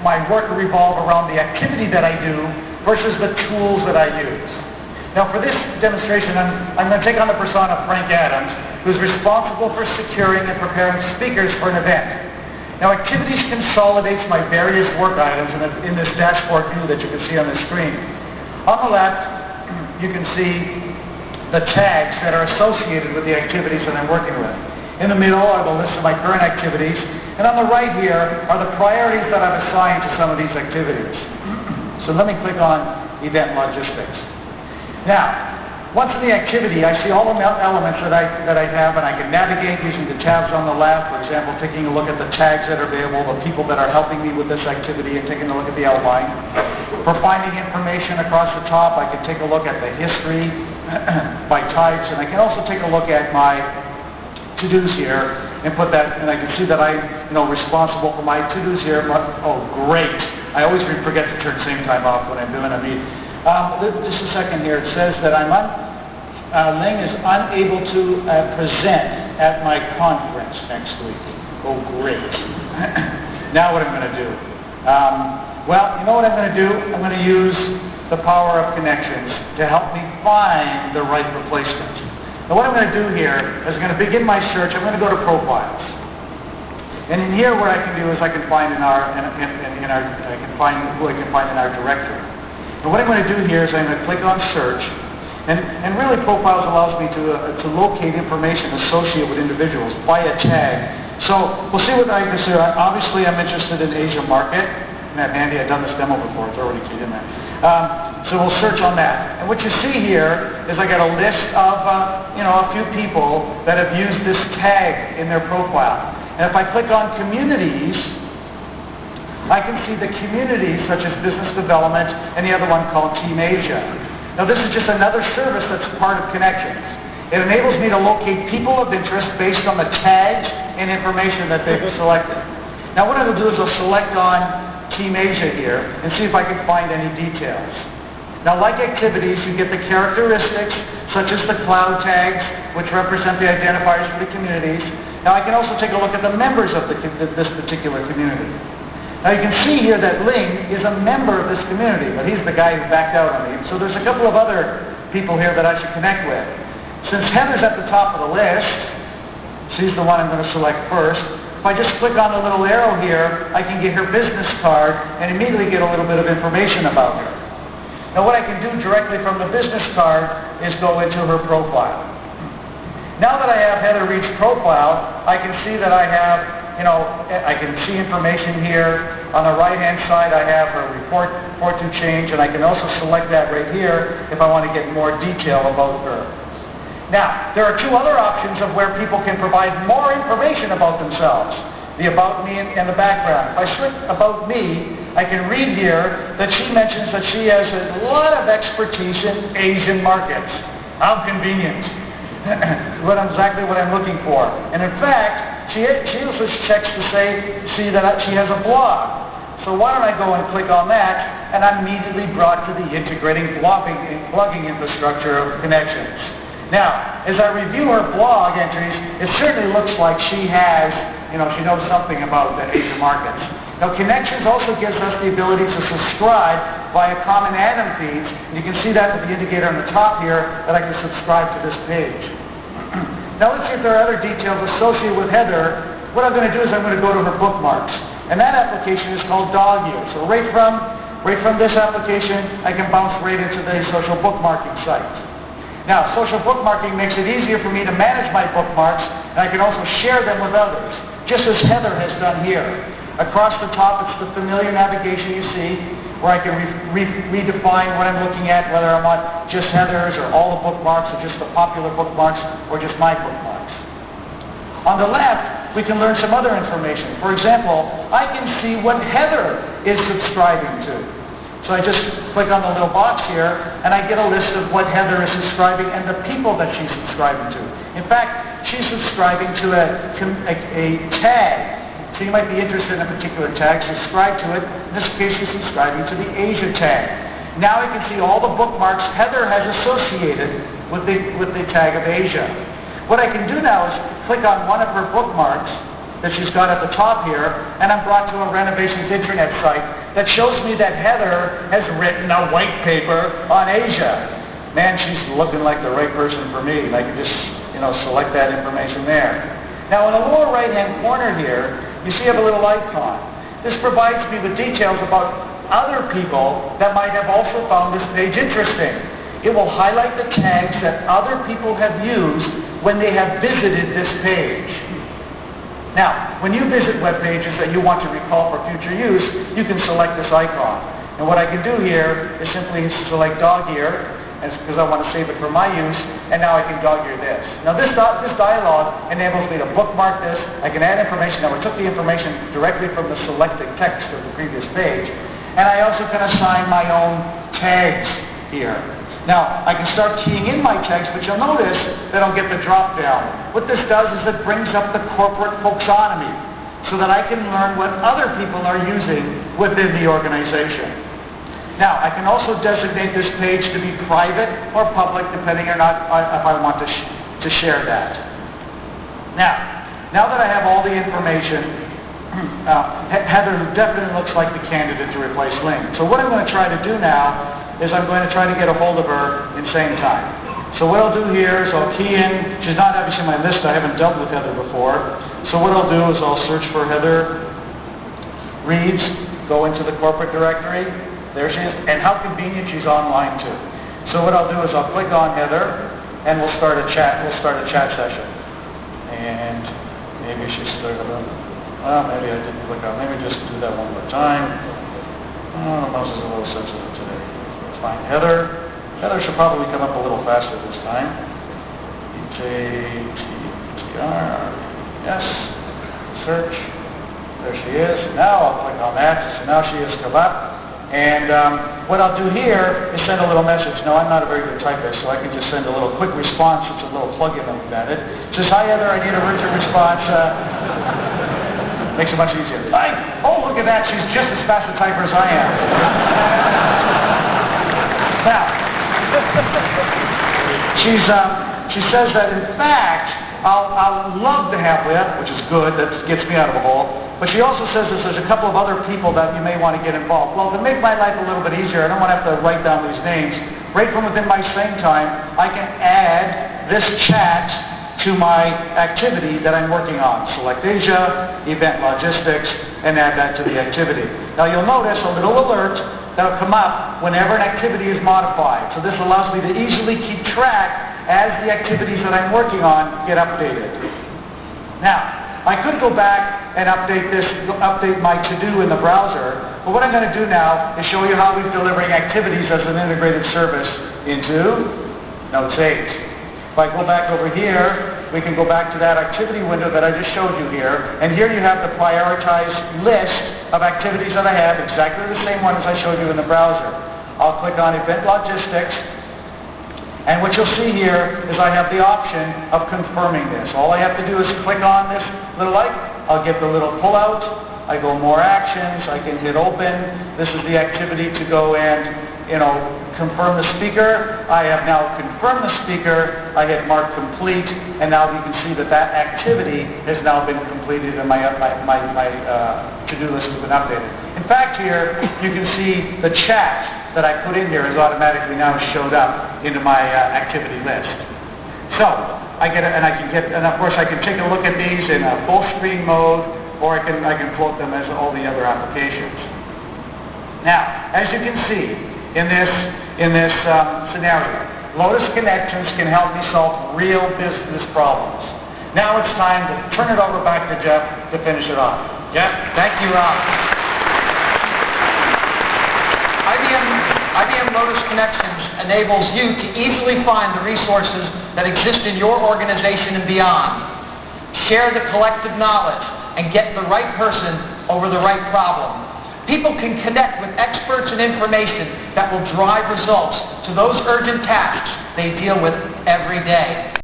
my work revolve around the activity that I do versus the tools that I use. Now for this demonstration, I'm going to take on the persona of Frank Adams, who's responsible for securing and preparing speakers for an event. Now activities consolidates my various work items in this dashboard view that you can see on the screen. On the left, you can see the tags that are associated with the activities that I'm working with. In the middle are the list of my current activities, and on the right here are the priorities that I've assigned to some of these activities. So let me click on Event Logistics. Now, once in the activity, I see all the elements that I have, and I can navigate using the tabs on the left. For example, taking a look at the tags that are available, the people that are helping me with this activity, and taking a look at the outline. For finding information across the top, I can take a look at the history by types, and I can also take a look at my to-dos here and put that, and I can see that I'm responsible for my to-dos here. Oh, great! I always forget to turn same time off when I'm doing a meeting. Just a second here. It says that Ling is unable to present at my conference next week. Oh, great. Now what I'm going to do? Well, you know what I'm going to do? I'm going to use the power of connections to help me find the right replacement. Now what I'm going to do here is I'm going to begin my search. I'm going to go to Profiles. And in here what I can do is I can find I can find who I can find in our directory. And what I'm going to do here is I'm going to click on Search, and really Profiles allows me to locate information associated with individuals by a tag. So we'll see what I can say. Obviously I'm interested in Asia market. Man, Andy, I've done this demo before. It's already keyed in there. So we'll search on that. And what you see here is I got a list of a few people that have used this tag in their profile. And if I click on Communities, I can see the communities such as Business Development and the other one called Team Asia. Now this is just another service that's part of Connections. It enables me to locate people of interest based on the tags and information that they've selected. Now what I'll do is I'll select on Team Asia here and see if I can find any details. Now like activities, you get the characteristics such as the cloud tags, which represent the identifiers for the communities. Now I can also take a look at the members of this particular community. Now you can see here that Ling is a member of this community, but he's the guy who backed out on me. So there's a couple of other people here that I should connect with. Since Heather's at the top of the list, she's the one I'm going to select first. If I just click on the little arrow here, I can get her business card and immediately get a little bit of information about her. Now what I can do directly from the business card is go into her profile. Now that I have Heather Reed's profile, I can see that I have I can see information here. On the right-hand side, I have her report to change, and I can also select that right here if I want to get more detail about her. Now, there are two other options of where people can provide more information about themselves. The About Me and the background. If I select About Me, I can read here that she mentions that she has a lot of expertise in Asian markets. How convenient. Exactly what I'm looking for. And in fact, she also checks to see that she has a blog. So why don't I go and click on that, and I'm immediately brought to the integrating blogging infrastructure of Connections. Now, as I review her blog entries, it certainly looks like she has, she knows something about the Asian markets. Now, Connections also gives us the ability to subscribe via common add-on feeds. And you can see that with the indicator on the top here that I can subscribe to this page. Now let's see if there are other details associated with Heather. What I'm going to do is I'm going to go to her bookmarks. And that application is called Dog Ear. So right from this application, I can bounce right into the social bookmarking site. Now, social bookmarking makes it easier for me to manage my bookmarks, and I can also share them with others, just as Heather has done here. Across the top, it's the familiar navigation you see, where I can redefine what I'm looking at, whether I want just Heather's or all the bookmarks or just the popular bookmarks or just my bookmarks. On the left, we can learn some other information. For example, I can see what Heather is subscribing to. So I just click on the little box here, and I get a list of what Heather is subscribing and the people that she's subscribing to. In fact, she's subscribing to a tag. So you might be interested in a particular tag, subscribe to it. In this case, she's subscribing to the Asia tag. Now I can see all the bookmarks Heather has associated with the tag of Asia. What I can do now is click on one of her bookmarks, that she's got at the top here, and I'm brought to a renovations internet site that shows me that Heather has written a white paper on Asia. Man, she's looking like the right person for me. I can just, select that information there. Now, in the lower right-hand corner here, you see I have a little icon. This provides me with details about other people that might have also found this page interesting. It will highlight the tags that other people have used when they have visited this page. Now, when you visit web pages that you want to recall for future use, you can select this icon. And what I can do here is simply select dog ear, because I want to save it for my use, and now I can dog ear this. Now this dialog enables me to bookmark this. I can add information. Now we took the information directly from the selected text of the previous page, and I also can assign my own tags here. Now, I can start keying in my text, but you'll notice that I'll get the drop down. What this does is it brings up the corporate folksonomy so that I can learn what other people are using within the organization. Now, I can also designate this page to be private or public, depending or not if I want to share that. Now that I have all the information, Heather definitely looks like the candidate to replace Ling. So what I'm going to try to do now is I'm going to try to get a hold of her in same time. So what I'll do here is I'll key in. She's not obviously on my list. I haven't dealt with Heather before. So what I'll do is I'll search for Heather Reads, go into the corporate directory. There she is. And how convenient, she's online too. So what I'll do is I'll click on Heather, and we'll start a chat. We'll start a chat session. And maybe she's started. Well, maybe I didn't click on. Maybe just do that one more time. Oh, mouse is a little sensitive today. Find Heather. Heather should probably come up a little faster this time. E-J-T-T-R. Yes. Search. There she is. Now I'll click on that. So now she has come up. And what I'll do here is send a little message. Now, I'm not a very good typist, so I can just send a little quick response. It's a little plug-in that we've added. It says, hi, Heather, I need a written response. Makes it much easier. Oh, look at that. She's just as fast a typer as I am. Now, she says that, in fact, I'll love to have with, which is good, that gets me out of a hole. But she also says that there's a couple of other people that you may want to get involved. Well, to make my life a little bit easier, I don't want to have to write down these names. Right from within my same time, I can add this chat to my activity that I'm working on. Select Asia, Event Logistics, and add that to the activity. Now you'll notice a little alert that'll come up whenever an activity is modified. So this allows me to easily keep track as the activities that I'm working on get updated. Now, I could go back and update my to-do in the browser, but what I'm going to do now is show you how we're delivering activities as an integrated service into Notes 8. If I go back over here, we can go back to that activity window that I just showed you here, and here you have the prioritized list of activities that I have, exactly the same one as I showed you in the browser. I'll click on Event Logistics, and what you'll see here is I have the option of confirming this. All I have to do is click on this little light. I'll get the little pull-out. I go More Actions. I can hit Open. This is the activity to go and, confirm the speaker. I have now confirmed the speaker. I hit Mark Complete, and now you can see that activity has now been completed and my to-do list has been updated. In fact, here you can see the chat that I put in here has automatically now showed up into my activity list. So and of course I can take a look at these in a full screen mode, or I can quote them as all the other applications. Now, as you can see in this scenario, Lotus Connections can help me solve real business problems. Now it's time to turn it over back to Jeff to finish it off. Jeff, thank you, Rob. IBM Lotus Connections enables you to easily find the resources that exist in your organization and beyond. Share the collective knowledge and get the right person over the right problem. People can connect with experts and information that will drive results to those urgent tasks they deal with every day.